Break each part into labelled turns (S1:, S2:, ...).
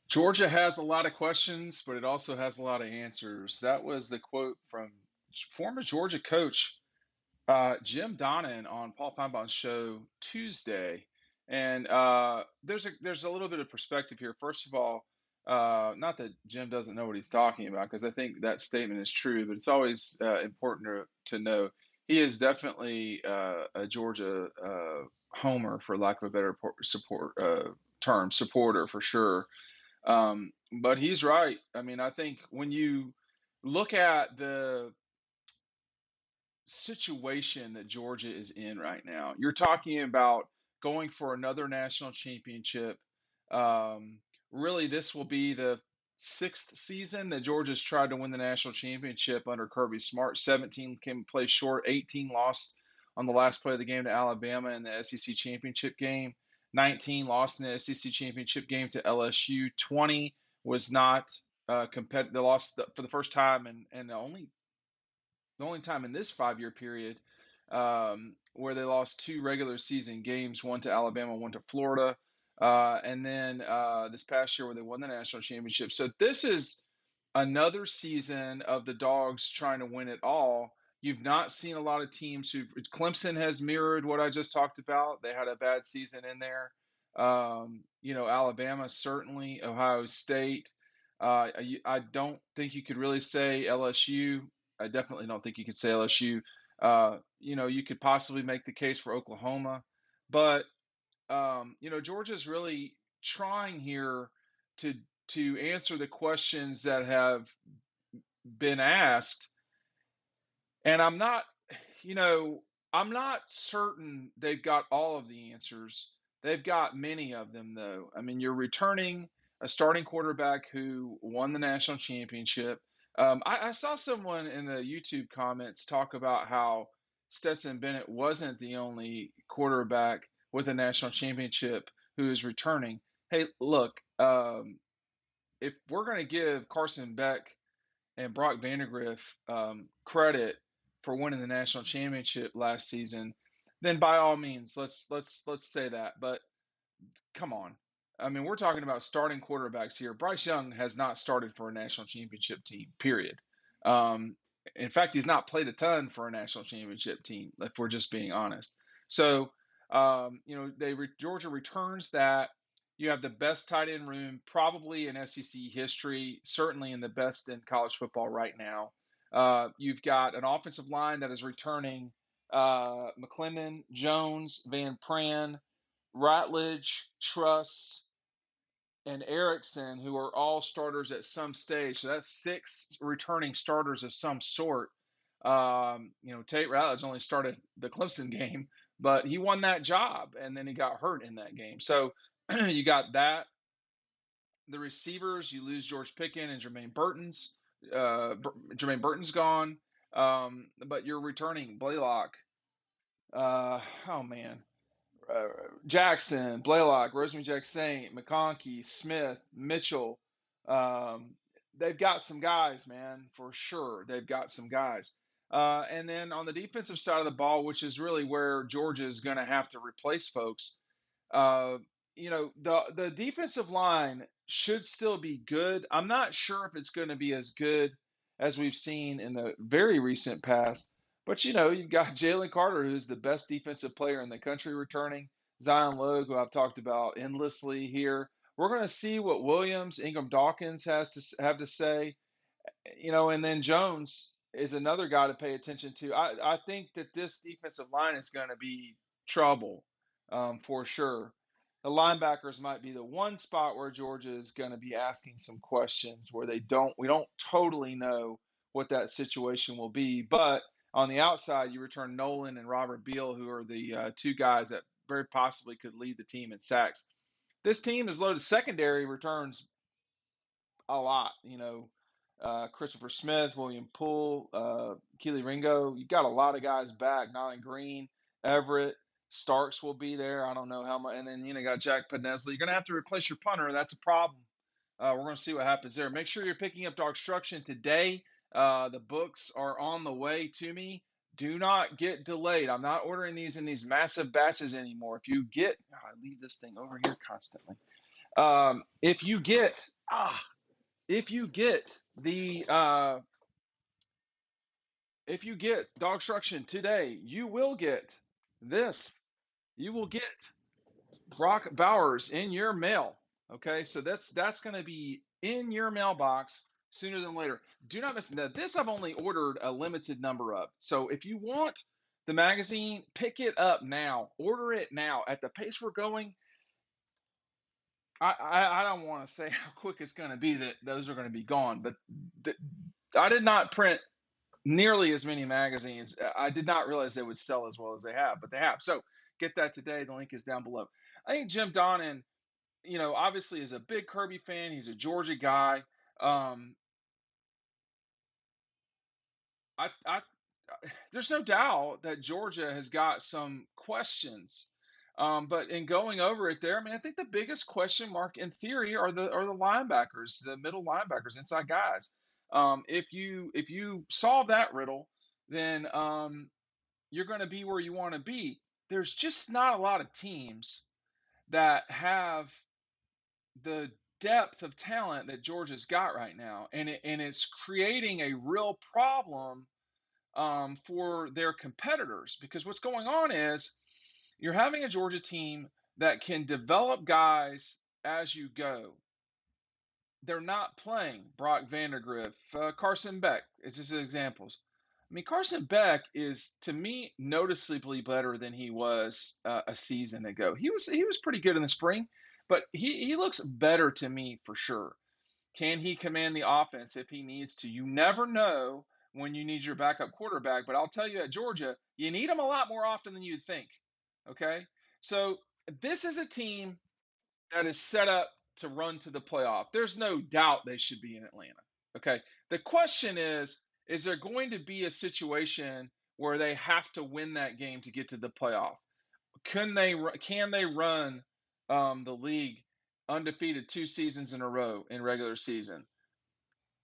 S1: Georgia has a lot of questions, but it also has a lot of answers. That was the quote from former Georgia coach Jim Donnan on Paul Feinbaum's show Tuesday. And there's a little bit of perspective here. First of all, not that Jim doesn't know what he's talking about, because I think that statement is true, but it's always important to know he is definitely a Georgia homer, for lack of a better term, supporter for sure. But he's right. I mean, I think when you look at the situation that Georgia is in right now, you're talking about going for another national championship. Um, Really, this will be the sixth season that Georgia's tried to win the national championship under Kirby Smart. 17 came play short, 18 lost on the last play of the game to Alabama in the SEC championship game. 19 lost in the SEC championship game to LSU. 20 was not competitive. They lost for the first time and the only time in this 5 year period where they lost two regular season games, one to Alabama, one to Florida, and then this past year where they won the national championship. So this is another season of the Dogs trying to win it all. You've not seen a lot of teams who Clemson has mirrored what I just talked about. They had a bad season in there. Alabama certainly, Ohio State. I don't think you could really say LSU. I definitely don't think you could say LSU. You could possibly make the case for Oklahoma, but Georgia's really trying here to to answer the questions that have been asked, and you know, I'm not certain they've got all of the answers. They've got many of them, though. I mean, you're returning a starting quarterback who won the national championship. I saw someone in the YouTube comments talk about how Stetson Bennett wasn't the only quarterback with a national championship who is returning. Hey, look, if we're going to give Carson Beck and Brock Vandagriff credit for winning the national championship last season, then by all means, let's say that. But come on, I mean, we're talking about starting quarterbacks here. Bryce Young has not started for a national championship team. Period. Um, in fact, he's not played a ton for a national championship team, if we're just being honest. So, Georgia returns that. You have the best tight end room probably in SEC history, certainly in the best in college football right now. You've got an offensive line that is returning McClendon, Jones, Van Pran, Ratledge, Truss, and Erickson, who are all starters at some stage. So that's six returning starters of some sort. Tate Ratledge only started the Clemson game, but he won that job, and then he got hurt in that game. So you got that. The receivers, you lose George Pickens and Jermaine Burton's gone, but you're returning Blaylock. Oh man, uh, Jackson, Blaylock, Rosemary Jackson, McConkey, Smith, Mitchell. Um, they've got some guys, man, for sure. They've got some guys. And then on the defensive side of the ball, which is really where Georgia is going to have to replace folks, uh, the defensive line should still be good. I'm not sure if it's going to be as good as we've seen in the very recent past. But you've got Jalen Carter, who's the best defensive player in the country, returning. Zion Logue, who I've talked about endlessly here. We're going to see what Williams, Ingram Dawkins has to have to say. And then Jones is another guy to pay attention to. I think that this defensive line is going to be trouble for sure. The linebackers might be the one spot where Georgia is going to be asking some questions where we don't totally know what that situation will be. But on the outside, you return Nolan and Robert Beal, who are the two guys that very possibly could lead the team in sacks. This team is loaded. Secondary returns a lot. Christopher Smith, William Poole, Keely Ringo. You got a lot of guys back. Nyland Green, Everett, Starks will be there. I don't know how much. And then you got Jack Podnesley. You're gonna have to replace your punter. That's a problem. We're gonna see what happens there. Make sure you're picking up DAWGSTRUCTION today. The books are on the way to me. Do not get delayed. I'm not ordering these in these massive batches anymore. If you get, I leave this thing over here constantly. If you get Ah, if you get the if you get DAWGSTRUCTION today, you will get this. You will get Brock Bowers in your mail. Okay, so that's going to be in your mailbox sooner than later. Do not miss that. This I've only ordered a limited number of. So if you want the magazine, pick it up now. Order it now. At the pace we're going, I don't want to say how quick it's going to be that those are going to be gone, but th- I did not print nearly as many magazines. I did not realize they would sell as well as they have, but they have. So get that today. The link is down below. I think Jim Donnan, obviously is a big Kirby fan. He's a Georgia guy. Um, I there's no doubt that Georgia has got some questions. But in going over it there, I mean, I think the biggest question mark in theory are the linebackers, the middle linebackers, inside guys. If you solve that riddle, then you're going to be where you want to be. There's just not a lot of teams that have the depth of talent that Georgia's got right now, and it's creating a real problem for their competitors, because what's going on is you're having a Georgia team that can develop guys as you go. They're not playing Brock Vandergriff, Carson Beck. It's just examples. I mean, Carson Beck is, to me, noticeably better than he was a season ago. He was pretty good in the spring, but he looks better to me for sure. Can he command the offense if he needs to? You never know when you need your backup quarterback, but I'll tell you at Georgia, you need him a lot more often than you'd think. Okay? So this is a team that is set up to run to the playoff. There's no doubt they should be in Atlanta. Okay? The question is there going to be a situation where they have to win that game to get to the playoff? Can they run the league undefeated 2 seasons in a row in regular season?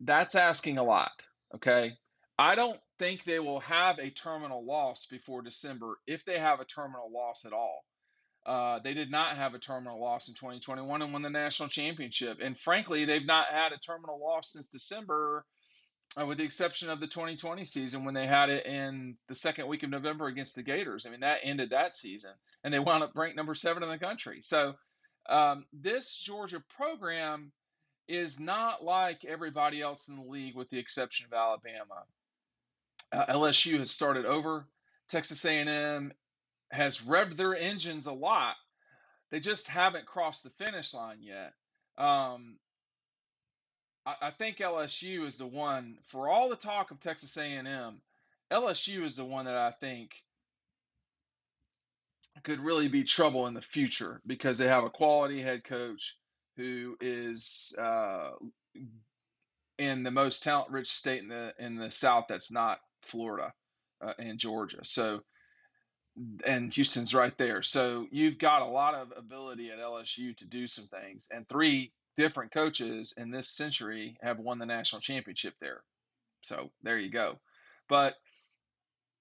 S1: That's asking a lot. Okay. I don't think they will have a terminal loss before December, if they have a terminal loss at all. They did not have a terminal loss in 2021 and won the national championship. And frankly, they've not had a terminal loss since December, with the exception of the 2020 season when they had it in the second week of November against the Gators. I mean, that ended that season, and they wound up ranked number 7 in the country. So this Georgia program is not like everybody else in the league, with the exception of Alabama. LSU has started over. Texas A&M has revved their engines a lot. They just haven't crossed the finish line yet. Um, I think LSU is the one, for all the talk of Texas A&M. LSU is the one that I think could really be trouble in the future, because they have a quality head coach who is in the most talent-rich state in the South that's not Florida and Georgia. So, and Houston's right there. So you've got a lot of ability at LSU to do some things. And 3 different coaches in this century have won the national championship there. So there you go. But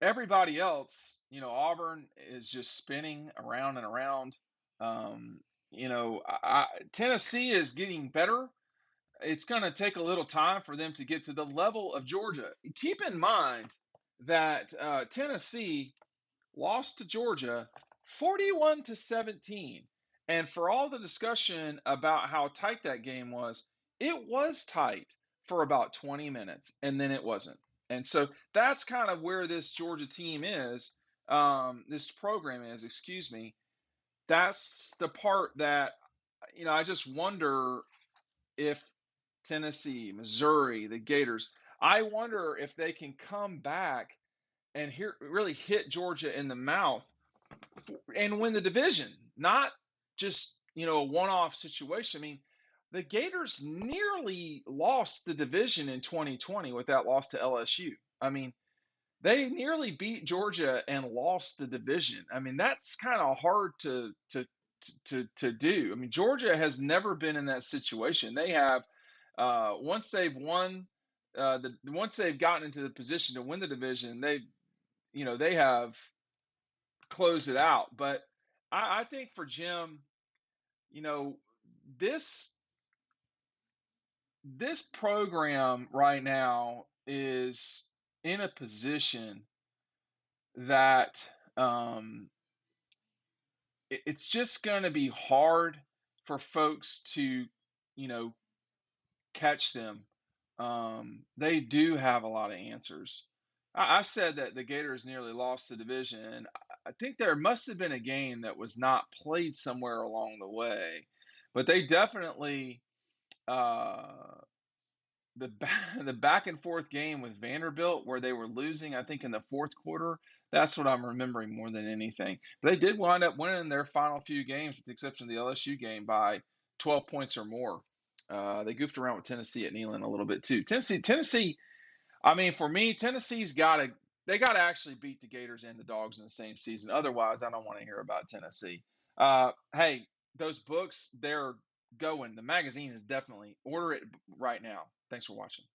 S1: everybody else, Auburn is just spinning around and around. Tennessee is getting better. It's going to take a little time for them to get to the level of Georgia. Keep in mind that Tennessee lost to Georgia 41-17. And for all the discussion about how tight that game was, it was tight for about 20 minutes, and then it wasn't. And so that's kind of where this Georgia team is, this program is, excuse me. That's the part that, I just wonder if Tennessee, Missouri, the Gators, I wonder if they can come back and really hit Georgia in the mouth and win the division, not just, a one-off situation. I mean, the Gators nearly lost the division in 2020 with that loss to LSU. I mean, they nearly beat Georgia and lost the division. I mean, that's kind of hard to do. I mean, Georgia has never been in that situation. They have, once they've won, once they've gotten into the position to win the division, they have closed it out. But I think for Jim, you know, this this program right now is in a position that it's just going to be hard for folks to, you know, catch them. They do have a lot of answers. I said that the Gators nearly lost the division. And I think there must have been a game that was not played somewhere along the way, but they definitely uh, the back and forth game with Vanderbilt where they were losing, I think in the fourth quarter. That's what I'm remembering more than anything. But they did wind up winning their final few games, with the exception of the LSU game, by 12 points or more. They goofed around with Tennessee at Neyland a little bit too. Tennessee. I mean, for me, Tennessee's got to they got to actually beat the Gators and the Dogs in the same season. Otherwise, I don't want to hear about Tennessee. Hey, those books, they're going. The magazine is definitely order it right now. Thanks for watching.